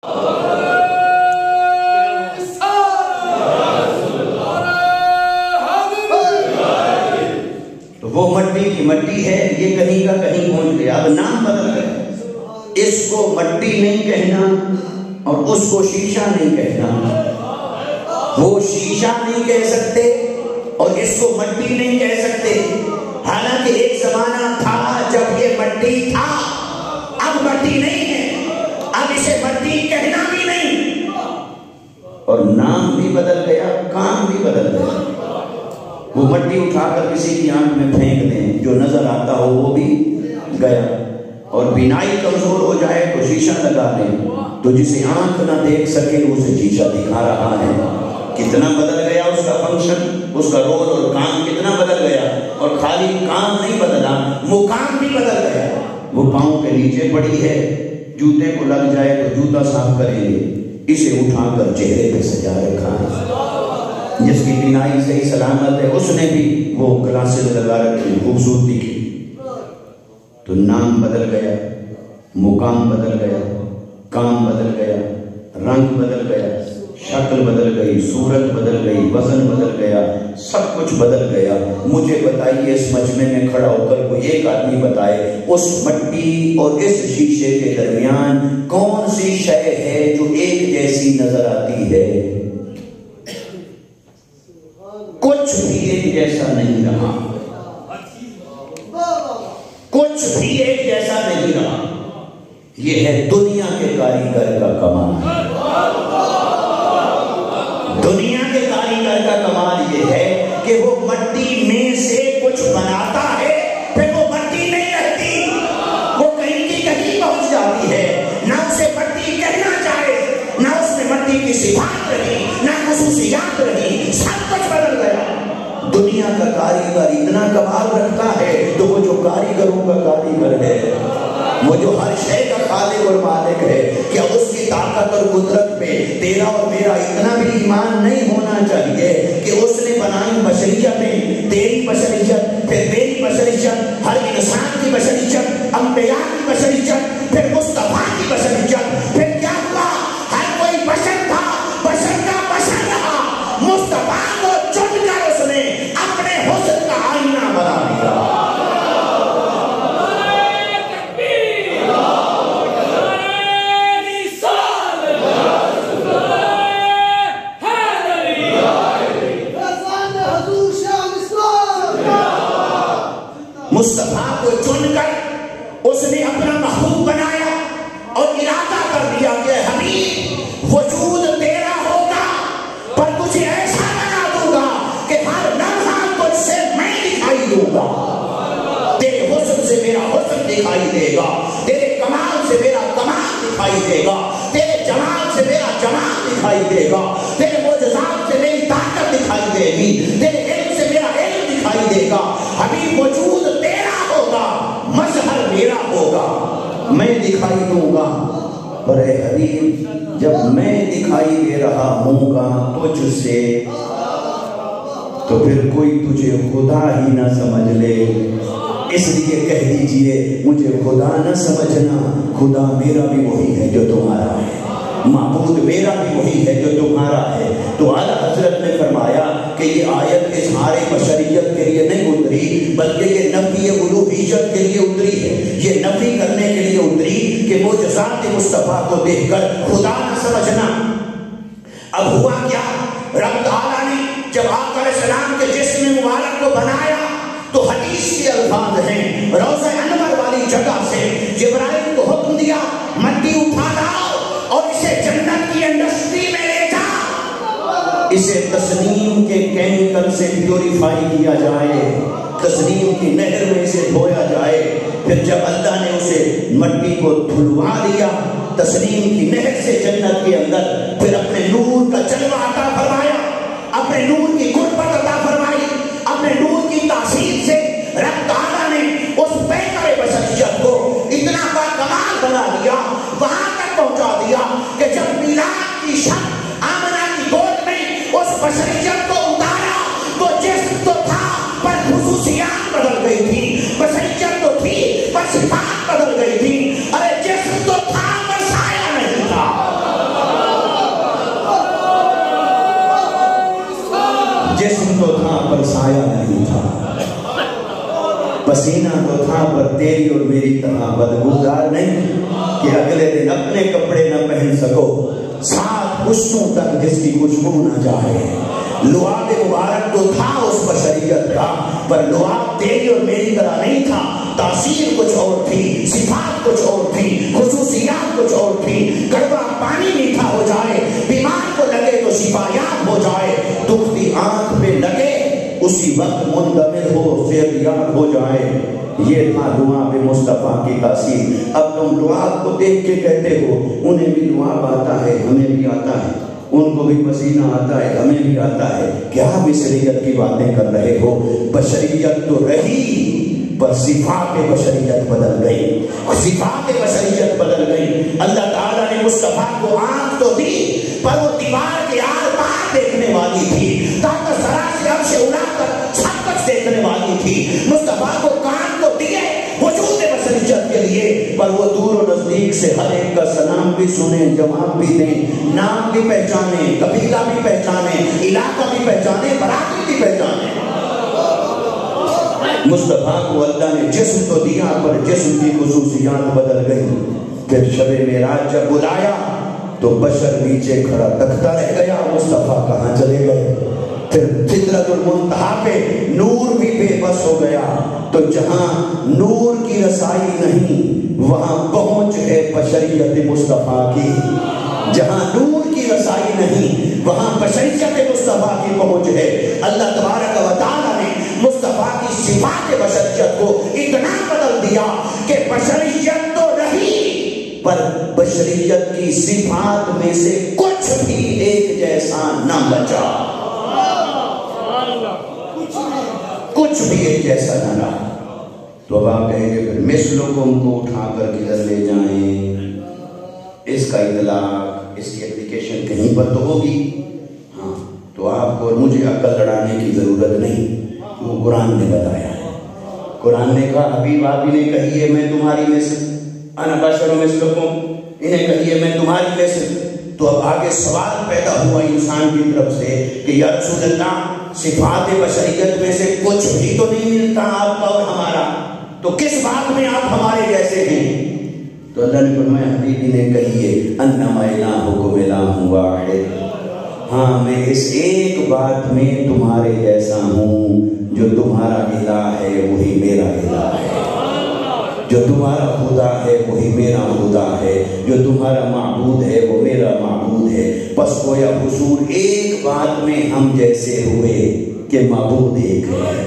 تو وہ مٹی کی مٹی ہے، یہ کہیں کا کہیں پہنچ گیا، اب نام بدل گئے، اس کو مٹی نہیں کہنا اور اس کو شیشہ نہیں کہنا، وہ شیشہ نہیں کہہ سکتے اور اس کو مٹی نہیں کہہ سکتے، حالانکہ ایک زمانہ تھا جب یہ مٹی تھا، اب مٹی نہیں ہے، اب اسے مٹی کہنا بھی نہیں، اور نام بھی بدل گیا، کام بھی بدل گیا۔ وہ مٹی اٹھا کر کسی کی آنکھ میں پھینک دیں، جو نظر آتا ہو وہ بھی گیا، اور بینائی کمزور ہو جائے تو شیشہ لگا دیں، تو جسے آنکھ نہ دیکھ سکے اسے شیشہ دکھا رہا ہے۔ کتنا بدل گیا اس کا فنکشن، اس کا رول اور کام کتنا بدل گیا، اور خالی کام نہیں بدلا، مقام بھی بدل گیا۔ وہ پاؤں کے نیچے پڑی ہے، جوتے کو لگ جائے تو جوتا صاف کریں گے، اسے اٹھا کر چہرے پہ سجا رکھا ہے۔ جس کی بینائی صحیح سلامت ہے اس نے بھی وہ گلاسز لگا رکھی خوبصورتی کی۔ تو نام بدل گیا، مقام بدل گیا، کام بدل گیا، رنگ بدل گیا، شکل بدل گئی، صورت بدل گئی، وزن بدل گیا، سب کچھ بدل گیا۔ مجھے بتائیے اس مجمع میں کھڑا ہو کر کوئی ایک آدمی بتائے اس مٹی اور اس شیشے کے درمیان کون سی شے ہے جو ایک جیسی نظر آتی ہے؟ کچھ بھی ایک جیسا نہیں رہا، کچھ بھی ایک جیسا نہیں رہا۔ یہ ہے دنیا کے کاریگر کا کمال۔ دنیا کے کاریگر کا کمال یہ ہے کہ وہ مٹی میں سے کچھ بناتا ہے، پھر وہ مٹی نہیں رہتی، وہ کہیں کی کہیں پہنچ جاتی ہے، نہ اسے مٹی کہنا چاہے، نہ اس میں مٹی کی صفات رہی، نہ خصوصیات رہی، سب کچھ بدل گیا۔ دنیا کا کاریگر اتنا کمال رکھتا ہے تو وہ جو کاریگروں کا کاریگر ہے، وہ جو ہر شے کا خالق اور مالک ہے، کیا اس کی طاقت اور قدرت پہ تیرا اور میرا اتنا بھی ایمان نہیں ہونا چاہیے کہ اس نے بنائی بشریتیں، تیری بشریت، پھر میری بشریت، ہر انسان کی بشریت، انبیاء کی بشریت، پھر مصطفیٰ کی بشریت، پھر کیا ہوا؟ ہر کوئی بشر تھا، بشر کا بشر رہا، مصطفیٰ کو چن کر اس نے اپنے حسن کا آئینہ بنا دیا۔ مصطفیٰ کو چن کر اس نے اپنا محبوب بنایا اور ارادہ کر دیا کہ حبیب وجود تیرا ہوگا، پر تجھے ایسا بنا دوں گا کہ ہر لمحہ تجھ سے میں دکھائی دوں گا، تیرے حسن سے میرا حسن دکھائی دے گا، تیرے کمال سے میرا کمال دکھائی دے گا، تیرے جمال سے میرا جمال دکھائی دے گا، تیرے معجزات سے میری طاقت دکھائی دے گی، تیرے علم سے میرا علم دکھائی دے گا۔ حبیب وجود تیرا ہوگا، مظہر میرا ہوگا، میں دکھائی دوں گا، پر اے حبیب جب میں دکھائی دے رہا ہوں گا تجھ سے تو پھر کوئی تجھے خدا ہی نہ سمجھ لے، اس لیے کہہ دیجئے مجھے خدا نہ سمجھنا، خدا میرا بھی وہی ہے جو تمہارا ہے، معبود میرا بھی وہی ہے جو تمہارا ہے۔ تو اعلیٰ حضرت نے فرمایا کہ یہ آیت اظہار بشریت کے لیے نہیں اتری، بلکہ یہ نفی الوہیت کے لیے اتری ہے، یہ نفی کرنے کے لیے اتری کہ معجزات مصطفیٰ کو دیکھ کر خدا نہ سمجھنا۔ اب ہوا کیا؟ رب تعالیٰ نے جب آقا علیہ السلام کے جسم مبارک کو بنایا تو حدیث کے الفاظ ہیں، روضہ انور والی جگہ سے جبرائیل کو حکم دیا مٹی اٹھا لاؤ اور اسے جنت کی انڈسٹری میں لے جا، اسے تسنیم کے کیمیکل سے پیوریفائی کیا جائے، تسنیم کی نہر میں اسے دھویا جائے۔ پھر جب اللہ نے اسے مٹی کو دھلوا دیا تسنیم کی نہر سے جنت کے اندر، پھر اپنے نور کا جلوہ عطا فرمایا، اپنے نور کی قربت عطا فرمائی، اپنے نور کی تاثیر سے رب تعالیٰ نے اس بہتر بشریت کو اتنا باکمال بنا دیا، وہاں تک پہنچا دیا کہ جب میلاد کی شب آمنہ کی گود میں اس بشریت کو اتارا تو جسم تو تھا پر خصوصیات بدل گئی تھی، بشریت تو تھی پر صفات بدل گئی تھی، ارے جسم تو تھا پر سایہ نہیں تھا، پسینہ تو تھا پر تیری اور میری طرح بدبودار نہیں کہ اگلے دن اپنے کپڑے نہ پہن سکو، 7 پشتوں تک جس کی خوشبو نہ جائے۔ لعاب مبارک تو تھا اس بشریت کا، پر لعاب تیری اور میری طرح نہیں تھا، تاثیر کچھ اور تھی، صفات کچھ اور تھی، خصوصیات کچھ اور تھی۔ کڑوا پانی میٹھا ہو جائے، بیمار کو لگے تو شفا یاب ہو جائے، دکھتی آنکھ پہ لگے اسی وقت مندمر ہو، صحت یاب ہو جائے۔ یہ تھا لعاب مصطفیٰ کی تاثیر۔ اب تم لعاب کو دیکھ کے کہتے ہو انہیں بھی لعاب آتا ہے، ہمیں بھی آتا ہے، ان کو بھی پسینہ آتا ہے، ہمیں بھی آتا ہے۔ کیا بشریت کی باتیں کر رہے ہو؟ بشریت تو رہی پر صفات بشریت بدل گئی، صفات بشریت بدل گئی۔ اللہ تعالیٰ نے مصطفیٰ کو آنکھ تو دی پر وہ دیوار کے آر پار دیکھنے والی تھی، تاکہ ذرا سے عرش اولا تک سب کچھ دیکھنے والی تھی۔ مصطفیٰ کو کان تو دیے وجود بشریت کے لیے، پر وہ دور و نزدیک سے ہر ایک کا سلام بھی سنیں، جواب بھی دیں، نام بھی پہچانے، قبیلہ بھی پہچانے، علاقہ بھی پہچانے، برادری بھی پہچانے۔ مصطفیٰ کو اللہ نے جسم تو دیا پر جسم کی خصوصیات بدل گئی۔ پھر شب معراج جب بلایا تو بشر نیچے کھڑا تکتا رہ گیا، مصطفیٰ کہاں چلے گئے؟ پھر سدرۃ المنتہا پہ نور بھی بے بس ہو گیا، تو جہاں نور کی رسائی نہیں وہاں پہنچ ہے بشریت مصطفیٰ کی، جہاں نور کی رسائی نہیں وہاں بشریت مصطفیٰ کی پہنچ ہے۔ اللہ تبارک و تعالیٰ نے مصطفیٰ کی صفات بشریت کو اتنا بدل دیا کہ بشریت تو رہی پر بشریت کی صفات میں سے کچھ بھی ایک جیسا نہ بچا، کچھ بھی ایک جیسا نہ رہا۔ تو اب آپ کہیں گے پھر مثلکم کو اٹھا کر کدھر لے جائیں؟ اس کا اطلاق، اس کی اپلیکیشن کہیں پر تو ہوگی، ہاں، تو آپ کو اور مجھے عقل لڑانے کی ضرورت نہیں، وہ قرآن نے بتایا ہے۔ قرآن نے کہا حبیب آپ انہیں کہیے میں تمہاری مثل، انا بشر مثلکم، انہیں کہیے میں تمہاری مثل۔ تو اب آگے سوال پیدا ہوا انسان کی طرف سے کہ یا رسول اللہ صفات بشریت میں سے کچھ بھی تو نہیں ملتا آپ کا اور ہمارا، تو کس بات میں آپ ہمارے جیسے ہیں؟ تو اللہ نے فرمایا حبیب انہیں کہیے انما الہکم الہ واحد، ہاں میں اس ایک بات میں تمہارے جیسا ہوں، جو تمہارا الہ ہے وہی میرا الہ ہے، جو تمہارا خدا ہے وہی میرا خدا ہے، جو تمہارا معبود ہے وہ میرا معبود ہے۔ بس گویا حضور ایک بات میں ہم جیسے ہوئے کہ معبود ایک ہے،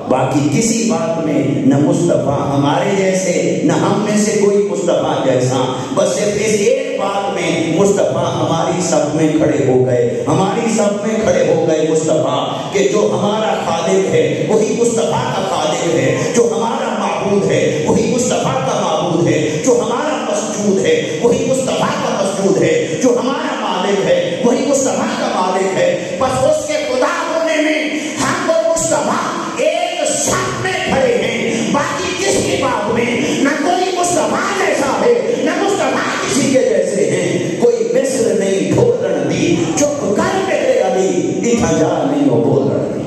باقی کسی بات میں نہ مصطفیٰ ہمارے جیسے نہ ہم میں سے کوئی مصطفیٰ جیسا، بس صرف اس ایک بات میں مصطفیٰ ہماری صف میں کھڑے ہو گئے، ہماری صف میں کھڑے ہو گئے مصطفیٰ کہ جو ہمارا خالق ہے وہی مصطفیٰ کا خالق ہے، جو ہمارا معبود ہے وہی مصطفیٰ کا معبود ہے، جو ہمارا مسجود ہے وہی مصطفیٰ کا مسجود ہے، جو ہمارا مالک ہے وہی مصطفیٰ کا مالک ہے۔ بس اس کے خدا ہونے میں ہم اور مصطفیٰ ایک ساتھ میں کھڑے ہیں، باقی کسی بات میں نہ کوئی مصطفیٰ جیسا ہے نہ مصطفیٰ کسی کے جیسے ہیں۔ کوئی مصر نہیں ڈھولن دی، چپ کر میرے علی اتھا جا نہیں ہو بولن دی۔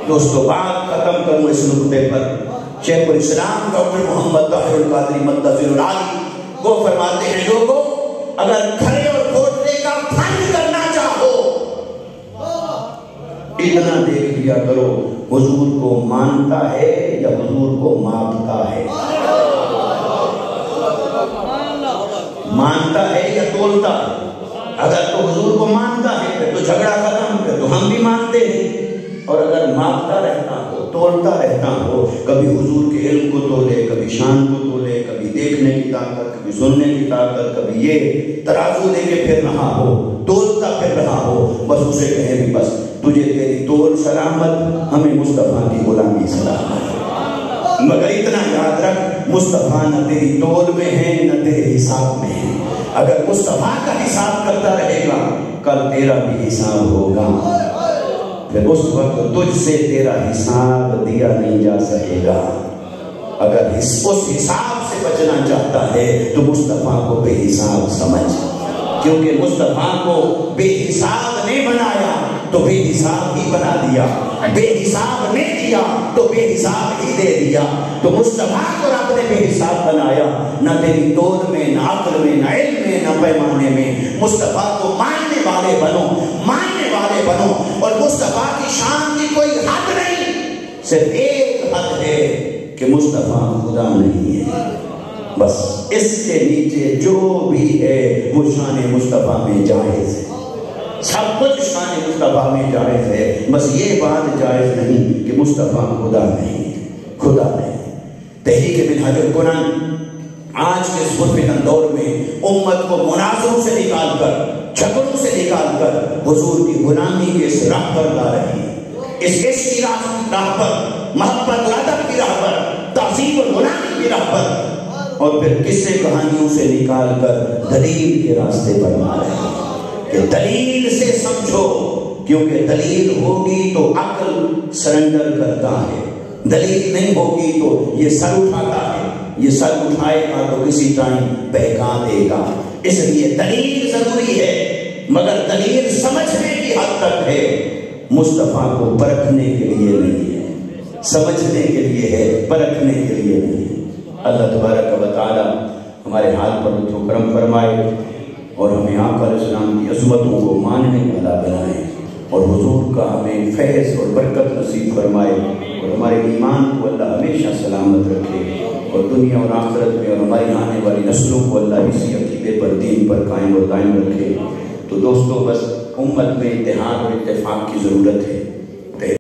دوستو بات ختم کروں اس نقطے پر، شیخ الاسلام ڈاکٹر محمد طاہر القادری مدثر العالی وہ فرماتے ہیں لوگوں اگر کھڑے اور گھوٹنے کا فن کرنا چاہو اتنا دیکھ لیا کرو حضور کو مانتا ہے یا حضور کو مانتا ہے، مانتا ہے یا تولتا ہے۔ اگر تو حضور کو مانتا ہے پھر تو جھگڑا ختم، پھر تو ہم بھی مانتے ہیں، اور اگر مانتا رہتا ہو تولتا رہتا ہو، کبھی حضور کے علم کو تولے، کبھی شان کو تولے، کبھی دیکھنے کی طاقت، کبھی سننے کی طاقت، کبھی یہ ترازو لے کے پھر رہا ہو، تولتا پھر رہا ہو، بس اسے کہیں بھی بس تجھے تیری تول سلامت، ہمیں مصطفیٰ کی غلامی سلامت۔ مگر اتنا یاد رکھ مصطفیٰ نہ تیری تول میں ہے نہ تیرے حساب میں ہے۔ اگر مصطفیٰ کا حساب کرتا رہے گا کل تیرا بھی حساب ہوگا، پھر اس وقت تجھ سے تیرا حساب دیا نہیں جا سکے گا۔ اگر اس حساب سے بچنا چاہتا ہے تو مصطفیٰ کو بے حساب سمجھ، کیونکہ مصطفیٰ کو بے حساب نے بنایا تو بے حساب ہی بنا دیا، بے حساب نے دیا تو بے حساب ہی دے دیا۔ تو مصطفیٰ کو رب نے بے حساب بنایا، نہ تیری دور میں، نہ عقل میں، نہ علم میں، نہ پیمانے میں۔ مصطفیٰ کو ماننے والے بنو، ماننے والے بنو، اور مصطفیٰ کی شان کی کوئی حد نہیں، صرف ایک حد ہے کہ مصطفیٰ خدا نہیں ہے، بس اس کے نیچے جو بھی ہے وہ شان مصطفیٰ میں جائز ہے، سب کچھ شان مصطفیٰ میں جائز ہے، بس یہ بات جائز نہیں کہ مصطفیٰ خدا نہیں ہے، خدا نہیں۔ تحریک منہاج القرآن آج کے اس مرفتن دور میں امت کو مناظروں سے نکال کر، جھگڑوں سے نکال کر حضور کی غلامی کے اس راہ پر لا رہی ہے، اس عشق کی راہ پر، محبت و ادب کی راہ پر، تعظیم و غلامی کی راہ پر، اور پھر قصے کہانیوں سے نکال کر دلیل کے راستے پر لا رہے ہیں کہ دلیل سے سمجھو، کیونکہ دلیل ہوگی تو عقل سرنڈر کرتا ہے، دلیل نہیں ہوگی تو یہ سر اٹھاتا ہے، یہ سر اٹھائے گا تو کسی ٹائم بہکا دے گا۔ اس لیے دلیل ضروری ہے، مگر دلیل سمجھنے کی حد تک ہے، مصطفیٰ کو پرکھنے کے لیے نہیں ہے، سمجھنے کے لیے ہے، پرکھنے کے لیے نہیں ہے۔ اللہ تبارک و تعالی ہمارے حال پر لطف و کرم فرمائے اور ہمیں آقا علیہ السلام کی عظمتوں کو ماننے والا بنائے، اور حضور کا ہمیں فیض اور برکت نصیب فرمائے، اور ہمارے ایمان کو اللہ ہمیشہ سلامت رکھے، اور دنیا اور آخرت میں اور ہماری آنے والی نسلوں کو اللہ اسی عقیدے پر، دین پر قائم اور دائم رکھے۔ تو دوستو، بس امت میں اتحاد اور اتفاق کی ضرورت ہے۔